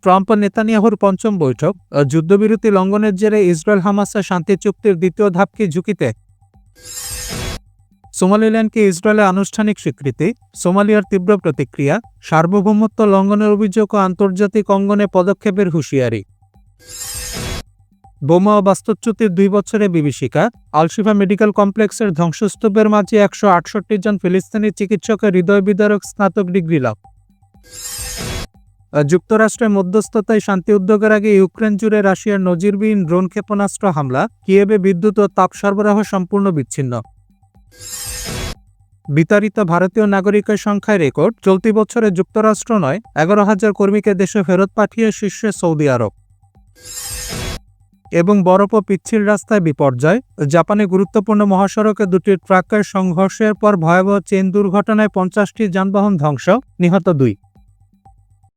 Trump ও নেতানিয়াহুর পঞ্চম বৈঠক, যুদ্ধবিরতি লঙ্ঘনের জেরে ইসরায়েল হামাসের শান্তি চুক্তির দ্বিতীয় ধাপ কি ঝুঁকিতে? সোমালিল্যান্ডকে ইসরায়েলের আনুষ্ঠানিক স্বীকৃতি, সোমালিয়ার তীব্র প্রতিক্রিয়া, সার্বভৌমত্ব লঙ্ঘনের অভিযোগ ও আন্তর্জাতিক অঙ্গনে পদক্ষেপের হুঁশিয়ারি। বোমা ও বাস্তুচ্যুতির 2 বছরে বিভীষিকা, আল-শিফা মেডিকেল কমপ্লেক্সের ধ্বংসস্তূপের মাঝে 168 জন ফিলিস্তিনি চিকিৎসকের হৃদয় বিদারক স্নাতক ডিগ্রি লাভ। যুক্তরাষ্ট্রের মধ্যস্থতায় শান্তি উদ্যোগের আগে ইউক্রেন জুড়ে রাশিয়ার নজিরবিহীন ড্রোন ক্ষেপণাস্ত্র হামলা, কিয়েভে বিদ্যুৎ ও তাপ সরবরাহ সম্পূর্ণ বিচ্ছিন্ন। বিতাড়িত ভারতীয় নাগরিকের সংখ্যায় রেকর্ড, চলতি বছরে যুক্তরাষ্ট্র 11,000 কর্মীকে দেশে ফেরত পাঠিয়ে শীর্ষে সৌদি আরব। এবং বরফ ও পিচ্ছিল রাস্তায় বিপর্যয়, জাপানে গুরুত্বপূর্ণ মহাসড়কে 2টি ট্রাকের সংঘর্ষের পর ভয়াবহ চেইন দুর্ঘটনায় 50টি যানবাহন ধ্বংস, নিহত 2।